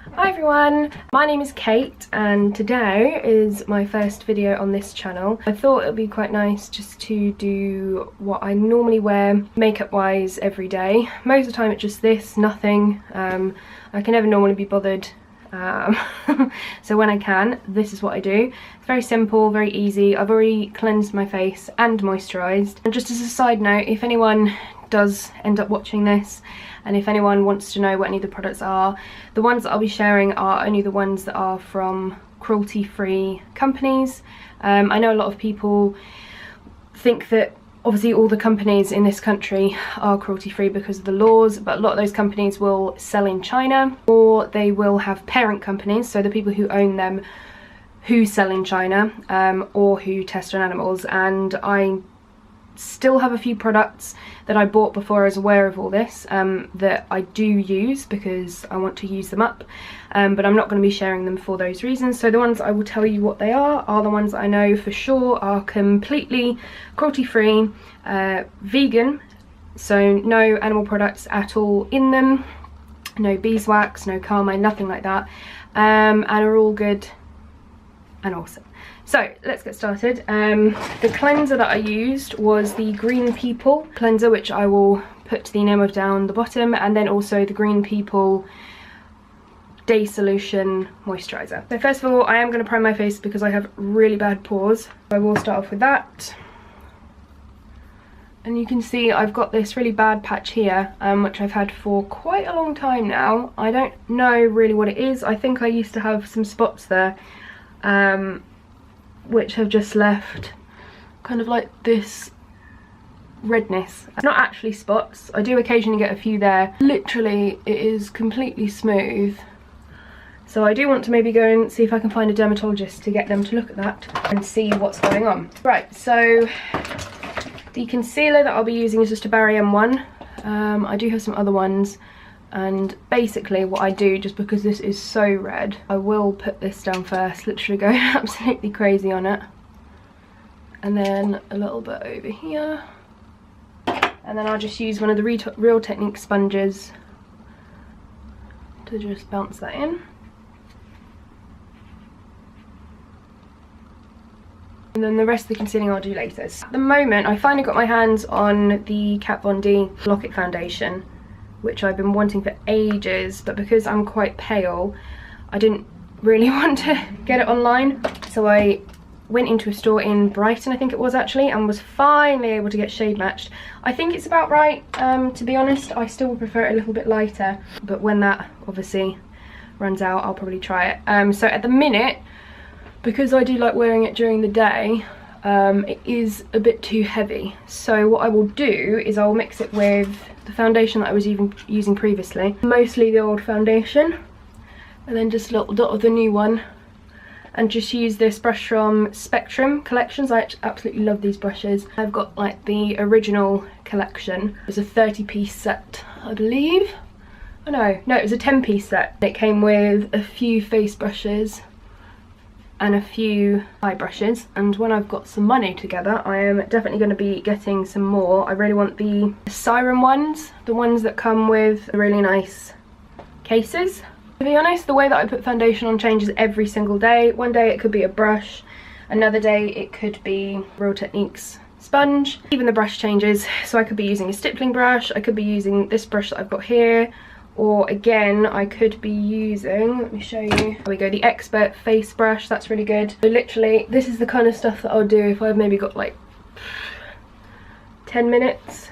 Hi everyone, my name is Kate and today is my first video on this channel. I thought it would be quite nice just to do what I normally wear makeup wise every day. Most of the time it's just this, nothing. I can never normally be bothered. So when I can, this is what I do. It's very simple, very easy. I've already cleansed my face and moisturised. And just as a side note, if anyone does end up watching this and if anyone wants to know what any of the products are, the ones that I'll be sharing are only the ones that are from cruelty-free companies. I know a lot of people think that obviously all the companies in this country are cruelty-free because of the laws, but a lot of those companies will sell in China, or they will have parent companies, so the people who own them who sell in China, or who test on animals. And I still have a few products that I bought before I was aware of all this that I do use because I want to use them up, but I'm not going to be sharing them for those reasons. So the ones I will tell you what they are the ones that I know for sure are completely cruelty free, vegan, so no animal products at all in them, no beeswax, no carmine, nothing like that, and are all good and awesome. So let's get started. The cleanser that I used was the Green People cleanser, which I will put the name of down the bottom, and then also the Green People Day Solution Moisturiser. So first of all, I am going to prime my face because I have really bad pores. I will start off with that. And you can see I've got this really bad patch here, which I've had for quite a long time now. I don't know really what it is. I think I used to have some spots there, which have just left kind of like this redness. Not actually spots, I do occasionally get a few there. Literally it is completely smooth, so I do want to maybe go and see if I can find a dermatologist to get them to look at that and see what's going on. Right, so the concealer that I'll be using is just a Barry M1. I do have some other ones, and basically what I do, just because this is so red, I will put this down first, literally go absolutely crazy on it, and then a little bit over here, and then I'll just use one of the Real Technique sponges to just bounce that in. And then the rest of the concealing I'll do later. So at the moment I finally got my hands on the Kat Von D Lock-It foundation, which I've been wanting for ages, but because I'm quite pale I didn't really want to get it online, so I went into a store in Brighton, I think it was actually, and was finally able to get shade matched. I think it's about right, to be honest. I still would prefer it a little bit lighter, but when that obviously runs out I'll probably try it. So at the minute, because I do like wearing it during the day, it is a bit too heavy, so what I will do is I'll mix it with the foundation that I was even using previously, mostly the old foundation, and then just a little dot of the new one, and just use this brush from Spectrum Collections. I absolutely love these brushes. I've got like the original collection. It was a 30-piece set, I believe. Oh no, it was a 10-piece set. It came with a few face brushes and a few eye brushes, and when I've got some money together I am definitely going to be getting some more. I really want the Siren ones, the ones that come with really nice cases. To be honest, the way that I put foundation on changes every single day. One day it could be a brush, another day it could be Real Techniques sponge. Even the brush changes, so I could be using a stippling brush, I could be using this brush that I've got here, or again I could be using, let me show you, here we go, the Expert face brush. That's really good. So literally this is the kind of stuff that I'll do if I've maybe got like 10 minutes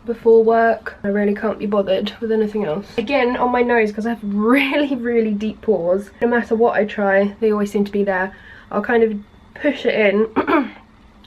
before work. I really can't be bothered with anything else. Again, on my nose, because I have really deep pores, no matter what I try they always seem to be there. I'll kind of push it in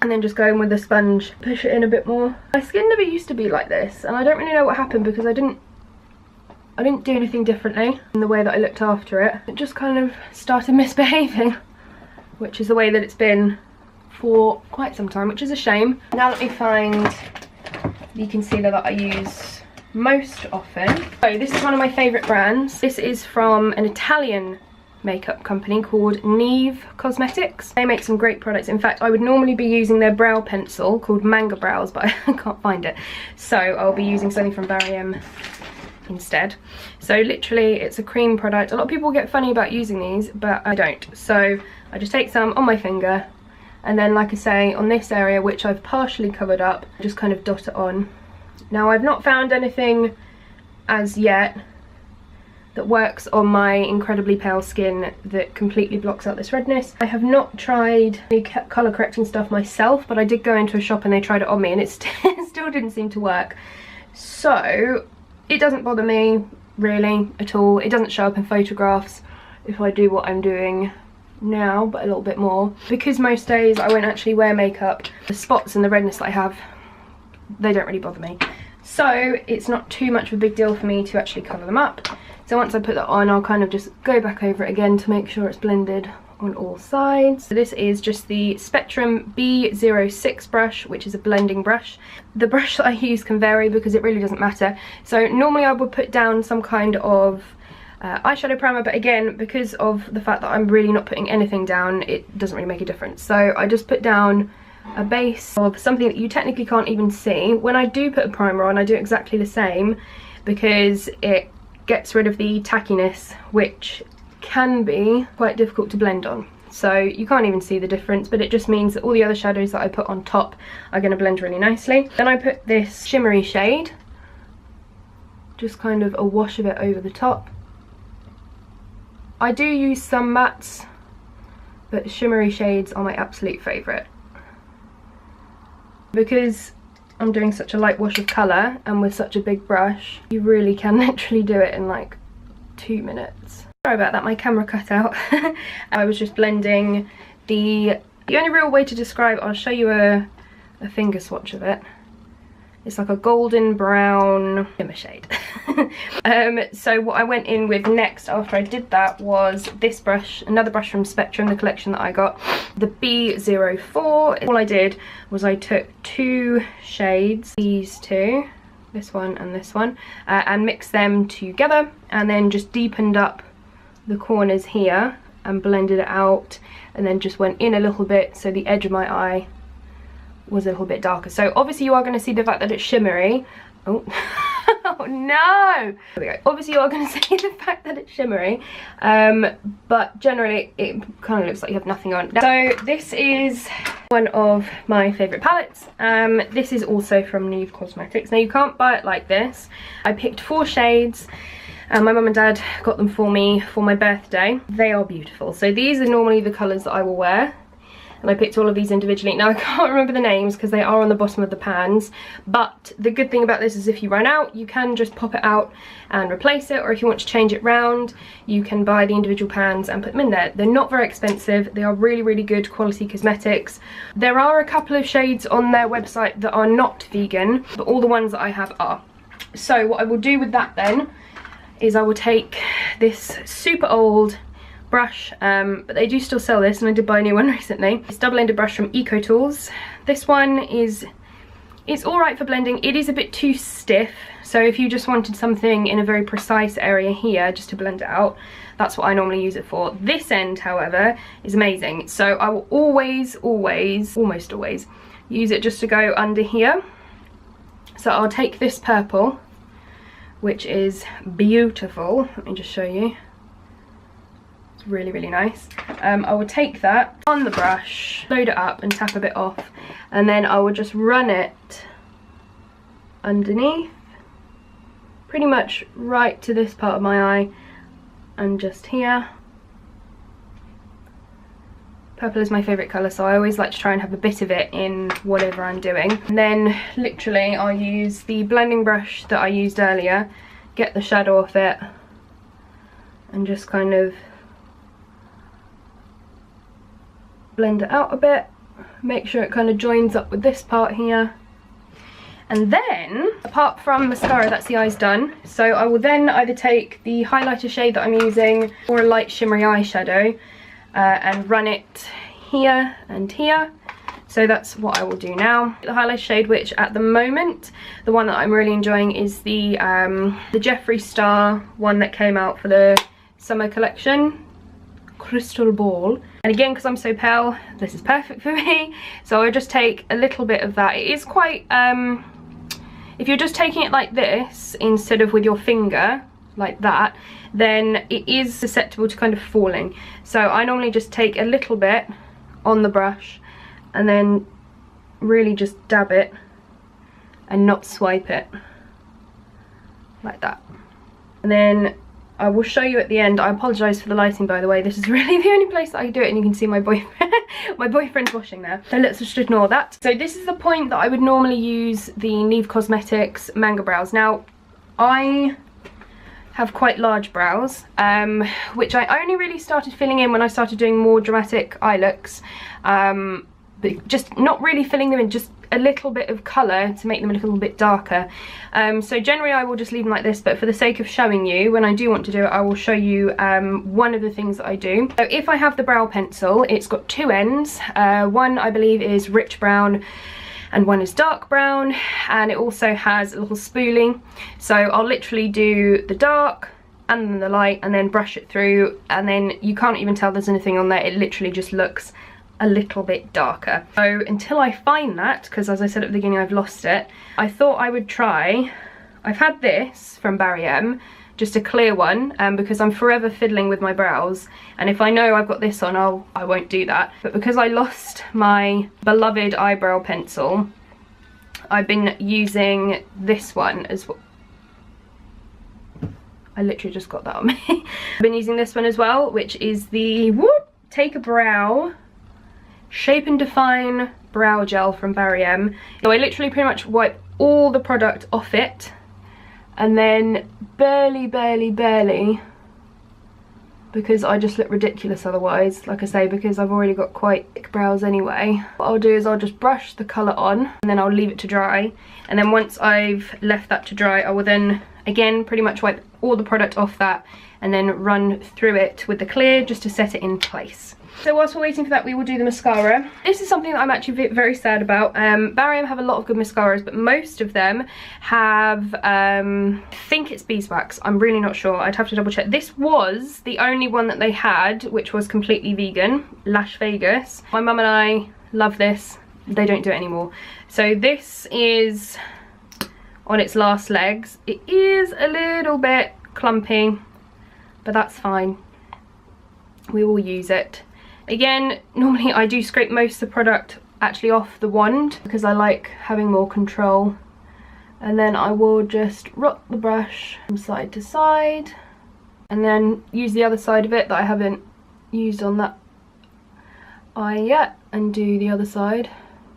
and then just go in with the sponge, push it in a bit more. My skin never used to be like this, and I don't really know what happened because I didn't do anything differently in the way that I looked after it. It just kind of started misbehaving, which is the way that it's been for quite some time, which is a shame. Now let me find the concealer that I use most often. So this is one of my favourite brands. This is from an Italian makeup company called Neve Cosmetics. They make some great products. In fact, I would normally be using their brow pencil called Manga Brows, but I can't find it. So I'll be using something from Barry M instead. So literally it's a cream product. A lot of people get funny about using these, but I don't. So I just take some on my finger, and then, like I say, on this area which I've partially covered up, just kind of dot it on. Now, I've not found anything as yet that works on my incredibly pale skin that completely blocks out this redness. I have not tried any colour correcting stuff myself, but I did go into a shop and they tried it on me and it still didn't seem to work. So it doesn't bother me really at all. It doesn't show up in photographs if I do what I'm doing now, but a little bit more. Because most days I won't actually wear makeup, the spots and the redness that I have, they don't really bother me. So it's not too much of a big deal for me to actually cover them up. So once I put that on, I'll kind of just go back over it again to make sure it's blended on all sides. So this is just the Spectrum B06 brush, which is a blending brush. The brush that I use can vary because it really doesn't matter. So normally I would put down some kind of eyeshadow primer, but again, because of the fact that I'm really not putting anything down, it doesn't really make a difference. So I just put down a base of something that you technically can't even see. When I do put a primer on, I do exactly the same because it gets rid of the tackiness, which can be quite difficult to blend on. So you can't even see the difference, but it just means that all the other shadows that I put on top are going to blend really nicely. Then I put this shimmery shade, just kind of a wash of it over the top. I do use some mattes, but shimmery shades are my absolute favourite. Because I'm doing such a light wash of colour and with such a big brush, you really can literally do it in like 2 minutes. Sorry about that, my camera cut out. I was just blending the only real way to describe, I'll show you a finger swatch of it. It's like a golden brown shimmer shade. So what I went in with next after I did that was this brush, another brush from Spectrum, the collection that I got, the B04. All I did was I took 2 shades, these two, this one and this one, and mixed them together and then just deepened up the corners here and blended it out, and then just went in a little bit so the edge of my eye was a little bit darker. So obviously you are going to see the fact that it's shimmery. Oh, oh no! There we go. Obviously you are going to see the fact that it's shimmery, but generally it kind of looks like you have nothing on. So this is one of my favourite palettes. This is also from Nude Cosmetics. Now you can't buy it like this. I picked 4 shades. My mum and dad got them for me for my birthday. They are beautiful. So these are normally the colours that I will wear. And I picked all of these individually. Now I can't remember the names because they are on the bottom of the pans, but the good thing about this is if you run out, you can just pop it out and replace it, or if you want to change it round, you can buy the individual pans and put them in there. They're not very expensive. They are really, really good quality cosmetics. There are a couple of shades on their website that are not vegan, but all the ones that I have are. So what I will do with that then is I will take this super old brush, but they do still sell this and I did buy a new one recently. It's double-ended brush from Eco Tools. This one it's alright for blending. It is a bit too stiff, so if you just wanted something in a very precise area here just to blend it out, that's what I normally use it for. This end, however, is amazing, so I will almost always use it just to go under here. So I'll take this purple, which is beautiful. Let me just show you. Really, really nice. I will take that on the brush, load it up and tap a bit off, and then I will just run it underneath, pretty much right to this part of my eye and just here. Purple is my favourite colour, so I always like to try and have a bit of it in whatever I'm doing. And then literally I'll use the blending brush that I used earlier, get the shadow off it and just kind of blend it out a bit, make sure it kind of joins up with this part here. And then, apart from mascara, that's the eyes done. So I will then either take the highlighter shade that I'm using or a light shimmery eyeshadow and run it here and here. So that's what I will do now. The highlighter shade, which at the moment, the one that I'm really enjoying is the Jeffree Star one that came out for the summer collection, Crystal Ball. And again, because I'm so pale, this is perfect for me. So I'll just take a little bit of that. It is quite If you're just taking it like this instead of with your finger like that, then it is susceptible to kind of falling. So I normally just take a little bit on the brush and then really just dab it and not swipe it like that. And then I will show you at the end. I apologise for the lighting, by the way. This is really the only place that I do it, and you can see my boyfriend my boyfriend's washing there, so let's just ignore that. So this is the point that I would normally use the Neve Cosmetics Manga Brows. Now I have quite large brows, which I only really started filling in when I started doing more dramatic eye looks, but just not really filling them in, just a little bit of colour to make them a little bit darker. So generally I will just leave them like this, but for the sake of showing you, when I do want to do it, I will show you one of the things that I do. So if I have the brow pencil, it's got two ends. One I believe is rich brown and one is dark brown, and it also has a little spoolie. So I'll literally do the dark and then the light and then brush it through, and then you can't even tell there's anything on there. It literally just looks a little bit darker. So until I find that, because as I said at the beginning I've lost it, I thought I would try, I've had this from Barry M, just a clear one, because I'm forever fiddling with my brows, and if I know I've got this on, I won't do that. But because I lost my beloved eyebrow pencil, I've been using this one as well. I literally just got that on me. I've been using this one as well, which is the Take a Brow Shape and Define Brow Gel from Barry M. So I literally pretty much wipe all the product off it, and then barely, because I just look ridiculous otherwise, like I say, because I've already got quite thick brows anyway. What I'll do is I'll just brush the colour on, and then I'll leave it to dry, and then once I've left that to dry, I will then again pretty much wipe all the product off that and then run through it with the clear just to set it in place. So whilst we're waiting for that, we will do the mascara. This is something that I'm actually very sad about. Barry M have a lot of good mascaras, but most of them have, I think it's beeswax. I'm really not sure. I'd have to double check. This was the only one that they had, which was completely vegan, Lash Vegas. My mum and I love this. They don't do it anymore. So this is on its last legs. It is a little bit clumpy, but that's fine. We will use it. Again, normally I do scrape most of the product actually off the wand because I like having more control, and then I will just rock the brush from side to side and then use the other side of it that I haven't used on that eye yet and do the other side.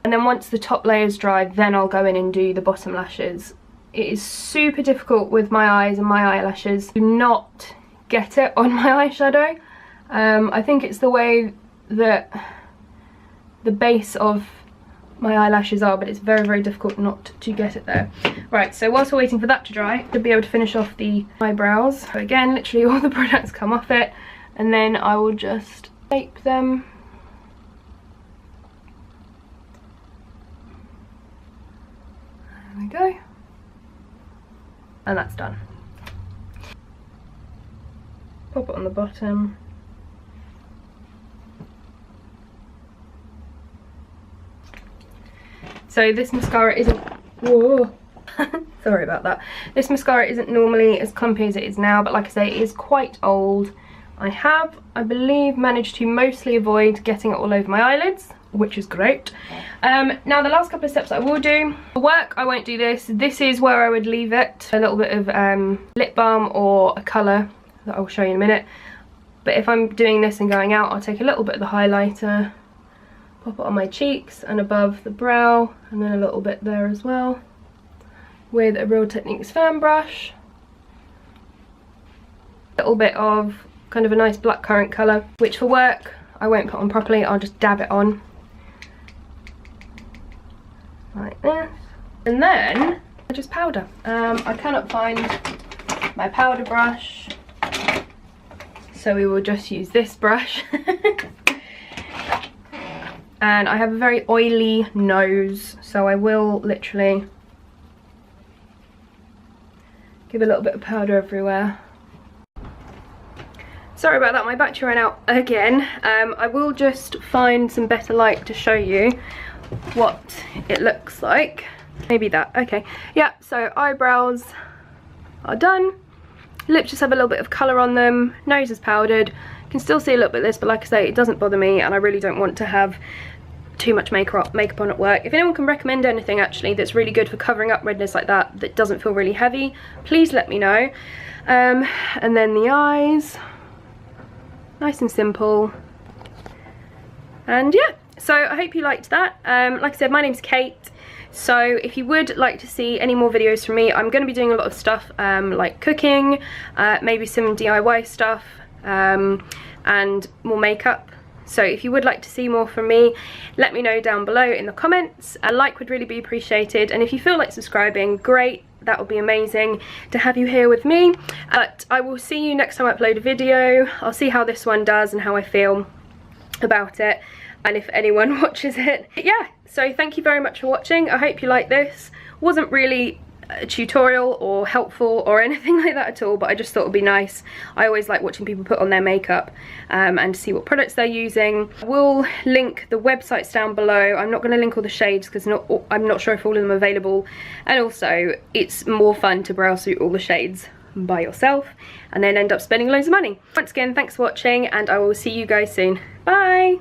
And then once the top layer is dry, then I'll go in and do the bottom lashes. It is super difficult with my eyes and my eyelashes to not get it on my eyeshadow. I think it's the way that the base of my eyelashes are, but it's very difficult not to get it there. Right, so whilst we're waiting for that to dry, to be able to finish off the eyebrows. So again, literally all the products come off it, and then I will just shape them. There we go. And that's done. Pop it on the bottom. So this mascara isn't, whoa, sorry about that. This mascara isn't normally as clumpy as it is now, but like I say, it is quite old. I have, I believe, managed to mostly avoid getting it all over my eyelids, which is great. Now the last couple of steps I will do. For work, I won't do this. This is where I would leave it. A little bit of lip balm or a colour that I will show you in a minute. But if I'm doing this and going out, I'll take a little bit of the highlighter, pop it on my cheeks and above the brow, and then a little bit there as well, with a Real Techniques fan brush. A little bit of kind of a nice black currant colour, which for work I won't put on properly, I'll just dab it on like this, and then I just powder. I cannot find my powder brush, so we will just use this brush. And I have a very oily nose, so I will literally give a little bit of powder everywhere. Sorry about that, my battery ran out again. I will just find some better light to show you what it looks like. Maybe that. Okay, yeah, so eyebrows are done. Lips just have a little bit of colour on them. Nose is powdered. You can still see a little bit of this, but like I say, it doesn't bother me, and I really don't want to have too much makeup on at work. If anyone can recommend anything actually that's really good for covering up redness like that, that doesn't feel really heavy, please let me know. And then the eyes, nice and simple. And yeah, so I hope you liked that. Like I said, my name's Kate. So if you would like to see any more videos from me, I'm going to be doing a lot of stuff like cooking, maybe some DIY stuff, and more makeup. So if you would like to see more from me, let me know down below in the comments. A like would really be appreciated, and if you feel like subscribing, great, that would be amazing to have you here with me. But I will see you next time I upload a video. I'll see how this one does and how I feel about it, and if anyone watches it. But yeah, so thank you very much for watching. I hope you like this. Wasn't really a tutorial or helpful or anything like that at all, but I just thought it would be nice. I always like watching people put on their makeup and see what products they're using. We'll link the websites down below. I'm not going to link all the shades because I'm not sure if all of them are available, and also it's more fun to browse through all the shades by yourself and then end up spending loads of money. Once again, thanks for watching, and I will see you guys soon. Bye!